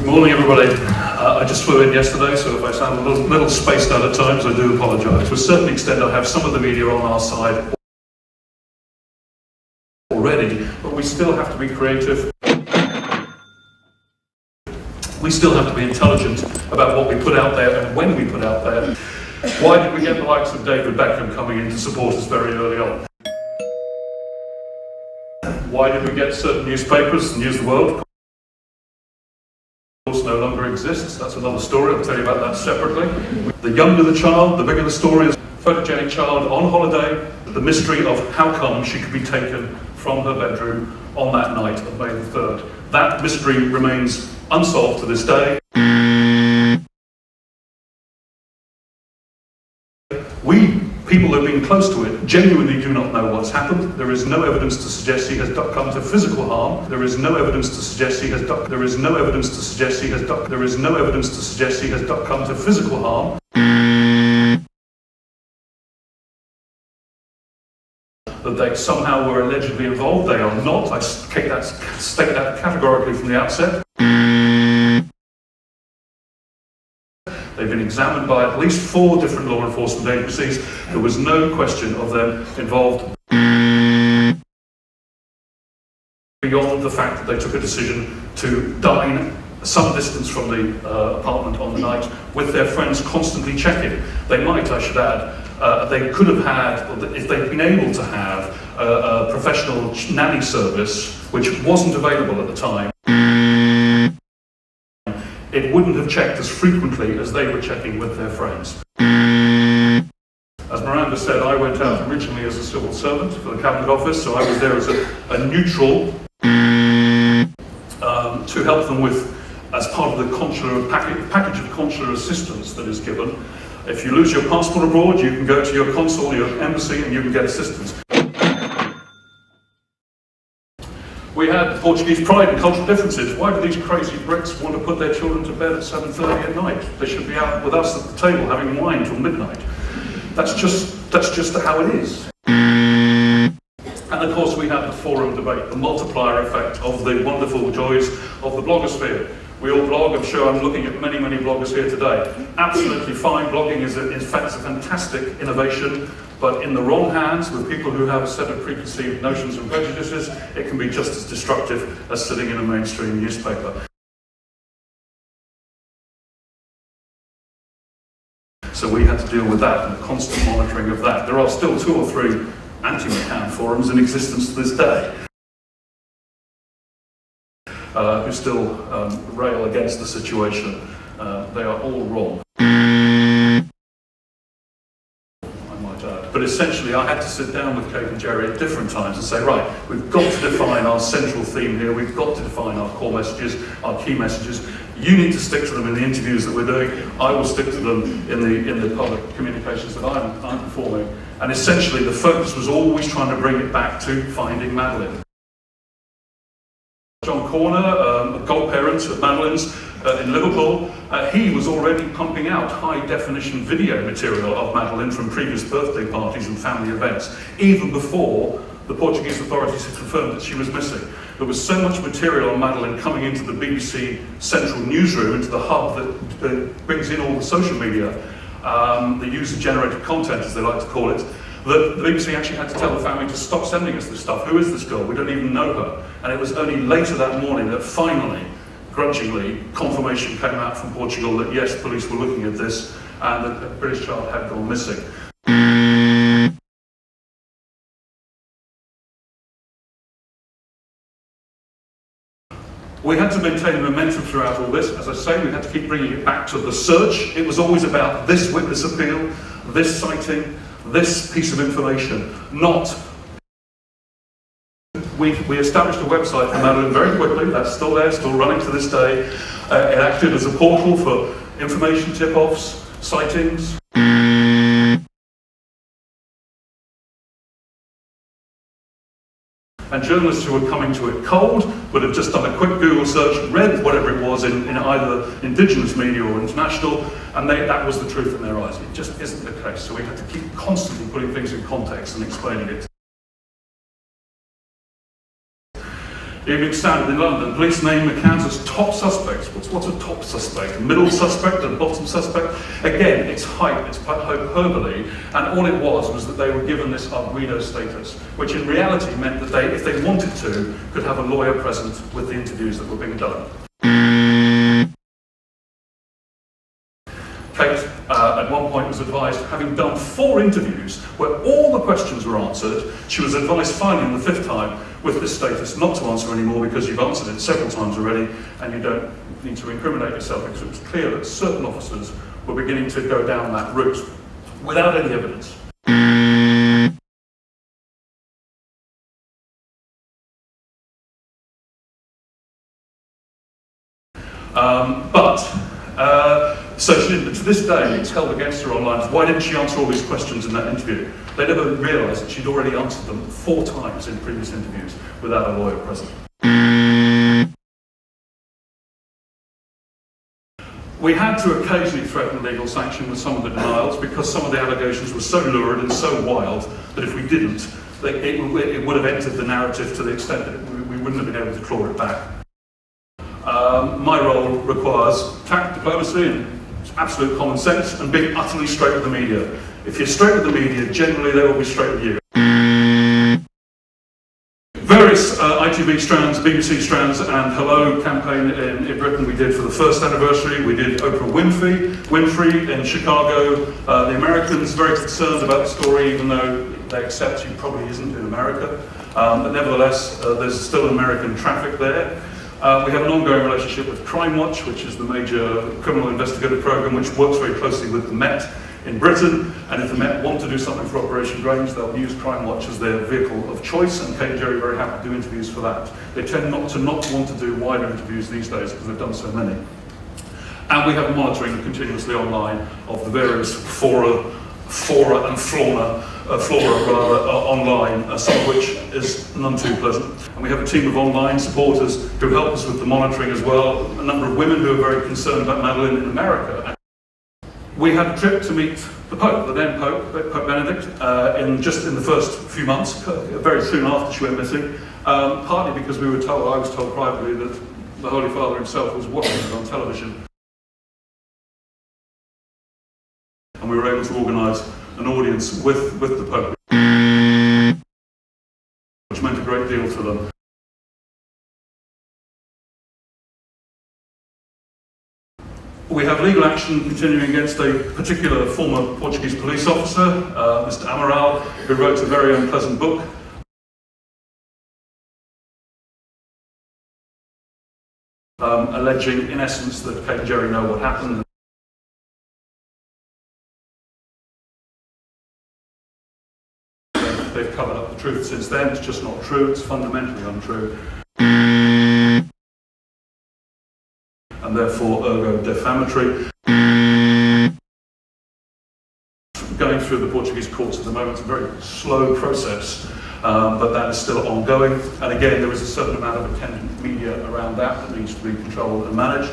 Good morning, everybody. I just flew in yesterday, so if I sound a little spaced out at times, I do apologise. To a certain extent, I have some of the media on our side already, but we still have to be creative. We still have to be intelligent about what we put out there and when we put out there. Why did we get the likes of David Beckham coming in to support us very early on? Why did we get certain newspapers, News of the World, no longer exists? That's another story, I'll tell you about that separately. The younger the child, the bigger the story is. Photogenic child on holiday, the mystery of how come she could be taken from her bedroom on that night of May the 3rd. That mystery remains unsolved to this day. We, people who have been close to it, genuinely do not know what's happened. There is no evidence to suggest he has come to physical harm. There is no evidence to suggest he has there is no evidence to suggest he has there is no evidence to suggest he has come to physical harm. That they somehow were allegedly involved. They are not. I state that categorically from the outset. They've been examined by at least 4 different law enforcement agencies. There was no question of them involved beyond the fact that they took a decision to dine some distance from the apartment on the night with their friends constantly checking. They might, I should add, they could have had, if they'd been able to have a professional nanny service, which wasn't available at the time, it wouldn't have checked as frequently as they were checking with their friends. As Miranda said, I went out originally as a civil servant for the Cabinet Office, so I was there as a neutral to help them with, as part of the consular package of consular assistance that is given. If you lose your passport abroad, you can go to your consul, your embassy, and you can get assistance. We had Portuguese pride and cultural differences. Why do these crazy Brits want to put their children to bed at 7:30 at night? They should be out with us at the table having wine till midnight. That's just how it is. And of course we had the forum debate, the multiplier effect of the wonderful joys of the blogosphere. We all blog. I'm sure I'm looking at many bloggers here today. Absolutely fine. Blogging is in fact a fantastic innovation, but in the wrong hands with people who have a set of preconceived notions and prejudices, it can be just as destructive as sitting in a mainstream newspaper. So we had to deal with that and the constant monitoring of that. There are still 2 or 3 anti-McCann forums in existence to this day. Who still rail against the situation. They are all wrong, I might add. But essentially I had to sit down with Kate and Jerry at different times and say, right, we've got to define our central theme here, we've got to define our core messages, our key messages. You need to stick to them in the interviews that we're doing. I will stick to them in the public communications that I'm performing. And essentially the focus was always trying to bring it back to finding Madeleine. John Corner, a godparent at Madeleine's in Liverpool, he was already pumping out high-definition video material of Madeleine from previous birthday parties and family events, even before the Portuguese authorities had confirmed that she was missing. There was so much material on Madeleine coming into the BBC central newsroom, into the hub that brings in all the social media, the user-generated content, as they like to call it, that the BBC actually had to tell the family to stop sending us this stuff. Who is this girl? We don't even know her. And it was only later that morning that finally, grudgingly, confirmation came out from Portugal that yes, police were looking at this and that a British child had gone missing. We had to maintain momentum throughout all this. As I say, we had to keep bringing it back to the search. It was always about this witness appeal, this sighting, this piece of information, not... We established a website for Madeleine very quickly. That's still there, still running to this day. It acted as a portal for information tip-offs, sightings. And journalists who were coming to it cold would have just done a quick Google search, read whatever it was in either indigenous media or international, and that was the truth in their eyes. It just isn't the case. So we had to keep constantly putting things in context and explaining it. Evening Standard in London, police name accounts as top suspects. What's a top suspect? A middle suspect? A bottom suspect? Again, it's hype, it's hyperbole, and all it was that they were given this arguido status, which in reality meant that they, if they wanted to, could have a lawyer present with the interviews that were being done. Kate, at one point, was advised, having done 4 interviews where all the questions were answered, she was advised finally on the 5th time with this status not to answer anymore because you've answered it several times already and you don't need to incriminate yourself, because it was clear that certain officers were beginning to go down that route without any evidence. So she didn't, but to this day, it's held against her online. Why didn't she answer all these questions in that interview? They never realised that she'd already answered them 4 times in previous interviews without a lawyer present. We had to occasionally threaten legal sanction with some of the denials because some of the allegations were so lurid and so wild that if we didn't, it would have entered the narrative to the extent that we wouldn't have been able to claw it back. My role requires tact, diplomacy, and absolute common sense, and being utterly straight with the media. If you're straight with the media, generally they will be straight with you. Various ITV strands, BBC strands, and Hello campaign in Britain we did for the 1st anniversary. We did Oprah Winfrey in Chicago. The Americans very concerned about the story, even though they accept she probably isn't in America. But nevertheless, there's still American traffic there. We have an ongoing relationship with Crime Watch, which is the major criminal investigative program which works very closely with the Met in Britain, and if the Met want to do something for Operation Grange, they'll use Crime Watch as their vehicle of choice, and Kate and Jerry are very happy to do interviews for that. They tend not to want to do wider interviews these days because they've done so many. And we have monitoring continuously online of the various flora and fauna, online, some of which is none too pleasant. And we have a team of online supporters who help us with the monitoring as well, a number of women who are very concerned about Madeleine in America. We had a trip to meet the Pope, the then Pope, Pope Benedict, just in the first few months, very soon after she went missing, partly because I was told privately that the Holy Father himself was watching it on television. And we were able to organise an audience with the Pope, which meant a great deal to them. We have legal action continuing against a particular former Portuguese police officer, Mr. Amaral, who wrote a very unpleasant book. Alleging, in essence, that Kate and Jerry know what happened. They've covered up the truth since then. It's just not true. It's fundamentally untrue. And therefore, ergo defamatory. Going through the Portuguese courts at the moment, it's a very slow process, but that is still ongoing. And again, there is a certain amount of attendant media around that needs to be controlled and managed.